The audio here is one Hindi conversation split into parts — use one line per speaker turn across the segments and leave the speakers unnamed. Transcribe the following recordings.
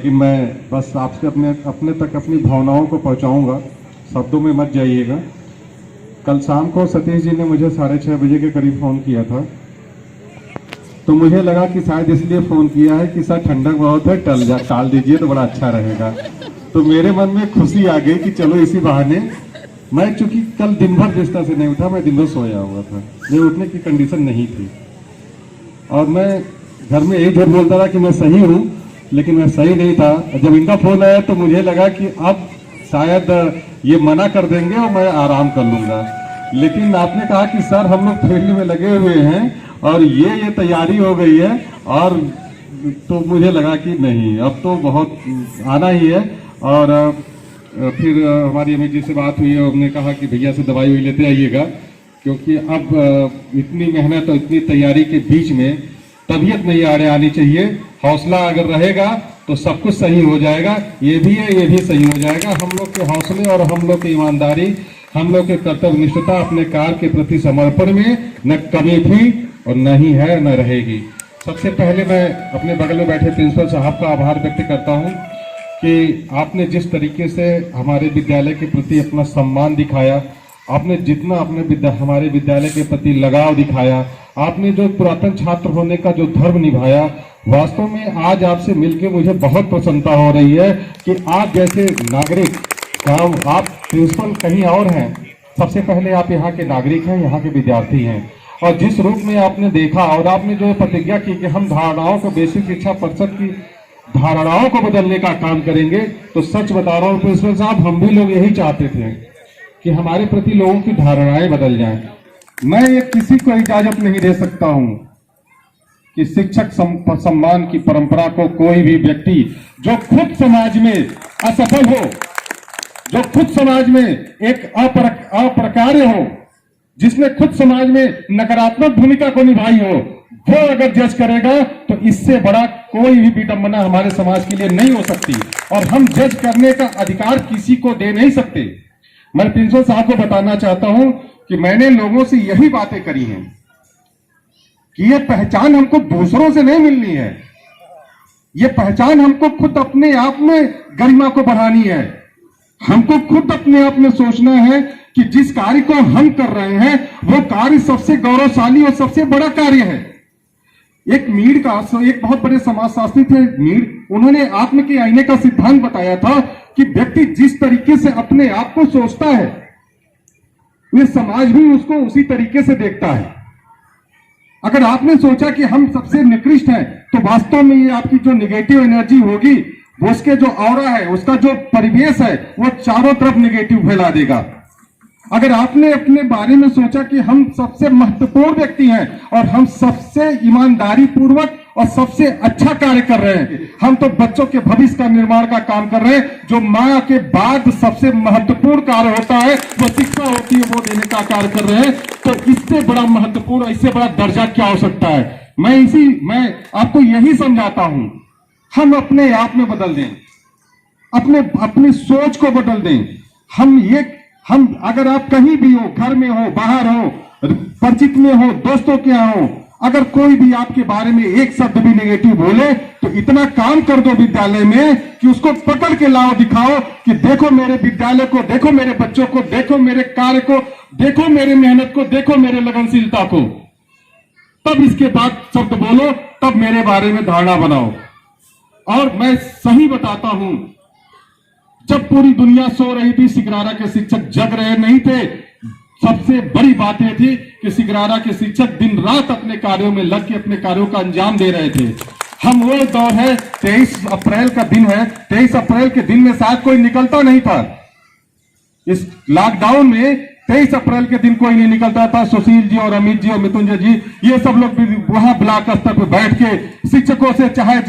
लेकिन मैं बस आपसे अपने तक अपनी भावनाओं को पहुंचाऊंगा, शब्दों में मत जाइएगा। कल शाम को सतीश जी ने मुझे 6:30 बजे के करीब फ़ोन किया था, तो मुझे लगा कि शायद इसलिए फ़ोन किया है कि सर ठंडक बहुत है, टाल दीजिए तो बड़ा अच्छा रहेगा। तो मेरे मन में खुशी आ गई कि चलो इसी बहाने, मैं चूंकि कल दिन भर बिस्तर से नहीं उठा, मैं दिन भर सोया हुआ था, मेरे उठने की कंडीशन नहीं थी, और मैं घर में यही झूठ बोलता था कि मैं सही हूँ, लेकिन मैं सही नहीं था। जब इनका फोन आया तो मुझे लगा कि अब शायद ये मना कर देंगे और मैं आराम कर लूंगा, लेकिन आपने कहा कि सर हम लोग फील्ड में लगे हुए हैं और ये तैयारी हो गई है, और तो मुझे लगा कि नहीं, अब तो बहुत आना ही है। और फिर हमारी अमित जी से बात हुई और हमने कहा कि भैया से दवाई लेते आइएगा, क्योंकि अब इतनी मेहनत और इतनी तैयारी के बीच में तबीयत नहीं आनी चाहिए। हौसला अगर रहेगा तो सब कुछ सही हो जाएगा, ये भी है, ये भी सही हो जाएगा। हम लोग के हौसले और हम लोग की ईमानदारी, हम लोग के कर्तव्यनिष्ठता, अपने कार्य के प्रति समर्पण में न कमी थी और न ही है, न रहेगी। सबसे पहले मैं अपने बगल में बैठे प्रिंसिपल साहब का आभार व्यक्त करता हूँ कि आपने जिस तरीके से हमारे विद्यालय के प्रति अपना सम्मान दिखाया, आपने जितना हमारे विद्यालय के प्रति लगाव दिखाया, आपने जो पुरातन छात्र होने का जो धर्म निभाया, वास्तव में आज आपसे मिलकर मुझे बहुत प्रसन्नता हो रही है कि आप जैसे नागरिक, आप प्रिंसिपल कहीं और हैं, सबसे पहले आप यहाँ के नागरिक हैं, यहाँ के विद्यार्थी हैं, और जिस रूप में आपने देखा और आपने जो प्रतिज्ञा की कि हम धारणाओं को, बेसिक शिक्षा परिषद की धारणाओं को बदलने का काम करेंगे, तो सच बता रहा हूँ प्रिंसिपल साहब, हम भी लोग यही चाहते थे कि हमारे प्रति लोगों की धारणाएं बदल जाएं। मैं ये किसी को इजाजत नहीं दे सकता हूं कि शिक्षक सम्मान की परंपरा को कोई भी व्यक्ति जो खुद समाज में असफल हो, जो खुद समाज में एक अप्रकार्य हो, जिसने खुद समाज में नकारात्मक भूमिका को निभाई हो, वो अगर जज करेगा तो इससे बड़ा कोई भी विडंबना हमारे समाज के लिए नहीं हो सकती, और हम जज करने का अधिकार किसी को दे नहीं सकते। मैं प्रिंसिपल साहब को बताना चाहता हूं कि मैंने लोगों से यही बातें करी हैं कि ये पहचान हमको दूसरों से नहीं मिलनी है, ये पहचान हमको खुद अपने आप में गरिमा को बढ़ानी है। हमको खुद अपने आप में सोचना है कि जिस कार्य को हम कर रहे हैं वो कार्य सबसे गौरवशाली और सबसे बड़ा कार्य है। एक मीड का, एक बहुत बड़े समाजशास्त्री थे मीड, उन्होंने आत्म के आईने का सिद्धांत बताया था कि व्यक्ति जिस तरीके से अपने आप को सोचता है, ये समाज भी उसको उसी तरीके से देखता है। अगर आपने सोचा कि हम सबसे निकृष्ट हैं, तो वास्तव में ये आपकी जो निगेटिव एनर्जी होगी, वो उसके जो ऑरा है, उसका जो परिवेश है, वो चारों तरफ निगेटिव फैला देगा। अगर आपने अपने बारे में सोचा कि हम सबसे महत्वपूर्ण व्यक्ति हैं और हम सबसे ईमानदारी पूर्वक और सबसे अच्छा कार्य कर रहे हैं, हम तो बच्चों के भविष्य का निर्माण का काम कर रहे हैं, जो मां के बाद सबसे महत्वपूर्ण कार्य होता है वो शिक्षा होती है, वो देने का कार्य कर रहे हैं, तो इससे बड़ा महत्वपूर्ण, इससे बड़ा दर्जा क्या हो सकता है। मैं आपको यही समझाता हूं, हम अपने आप में बदल दें, अपनी सोच को बदल दें। हम अगर आप कहीं भी हो, घर में हो, बाहर हो, परिचित में हो, दोस्तों के यहाँ हो, अगर कोई भी आपके बारे में एक शब्द भी नेगेटिव बोले, तो इतना काम कर दो विद्यालय में कि उसको पकड़ के लाओ, दिखाओ कि देखो मेरे विद्यालय को, देखो मेरे बच्चों को, देखो मेरे कार्य को, देखो मेरे मेहनत को, देखो मेरे लगनशीलता को। तब इसके बाद शब्द बोलो, तब मेरे बारे में धारणा बनाओ। और मैं सही बताता हूं, जब पूरी दुनिया सो रही थी, सिगरारा के शिक्षक जग रहे नहीं थे। सबसे बड़ी बात यह थी कि सिगरारा के शिक्षक दिन रात अपने कार्यों में लग के अपने कार्यों का अंजाम दे रहे थे। हम वो दौर है, 23 अप्रैल का दिन है, 23 अप्रैल के दिन में शायद कोई निकलता नहीं था। इस लॉकडाउन में 23 अप्रैल के दिन कोई नहीं निकलता था। सुशील जी और अमित जी और मृत्युंजय जी, ये सब लोग भी वहां ब्लॉक स्तर पर बैठ के शिक्षकों से, चाहे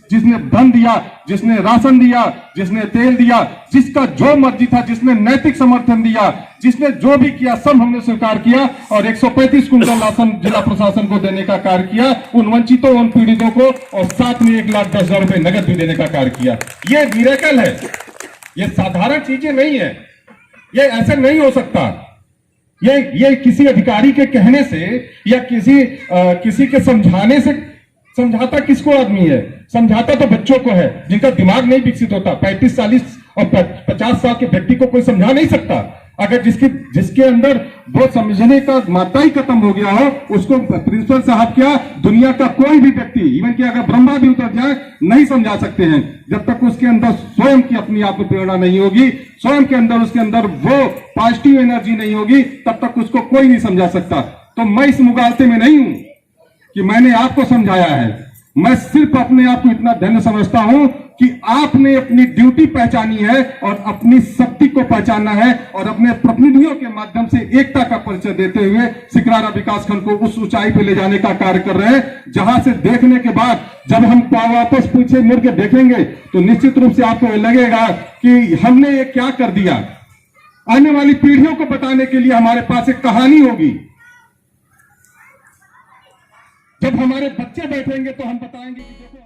जिसने धन दिया, जिसने राशन दिया, जिसने तेल दिया, जिसका जो मर्जी था, जिसने नैतिक समर्थन दिया, जिसने जो भी किया, सब हमने स्वीकार किया और 135 कुंटल राशन जिला प्रशासन को देने का कार्य किया, उन वंचितों, उन पीड़ितों को, और साथ में 1,10,000 रुपए नगद भी देने का कार्य किया। ये मिरेकल है, ये साधारण चीजें नहीं है, ये ऐसे नहीं हो सकता। ये किसी अधिकारी के कहने से या किसी के समझाने से समझाता किसको आदमी है? समझाता तो बच्चों को है, जिनका दिमाग नहीं विकसित होता। 35, 40 और 50 साल के व्यक्ति को कोई समझा नहीं सकता। अगर जिसके अंदर वो समझने का मात्रा ही खत्म हो गया हो, उसको प्रिंसिपल साहब क्या, दुनिया का कोई भी व्यक्ति, इवन कि अगर ब्रह्मा भी उतर जाए, नहीं समझा सकते हैं। जब तक उसके अंदर स्वयं की अपनी आत्मप्रेरणा नहीं होगी, स्वयं के अंदर उसके अंदर वो पॉजिटिव एनर्जी नहीं होगी, तब तक उसको कोई नहीं समझा सकता। तो मैं इस मुगालते में नहीं हूं कि मैंने आपको समझाया है। मैं सिर्फ अपने आप को इतना धन्य समझता हूं कि आपने अपनी ड्यूटी पहचानी है और अपनी शक्ति को पहचाना है और अपने प्रतिनिधियों के माध्यम से एकता का परिचय देते हुए सिकरारा विकासखंड को उस ऊंचाई पे ले जाने का कार्य कर रहे हैं, जहां से देखने के बाद जब हम वापस पीछे मुड़ के देखेंगे तो निश्चित रूप से आपको लगेगा कि हमने ये क्या कर दिया। आने वाली पीढ़ियों को बताने के लिए हमारे पास एक कहानी होगी। जब हमारे बच्चे बैठेंगे तो हम बताएंगे कि देखो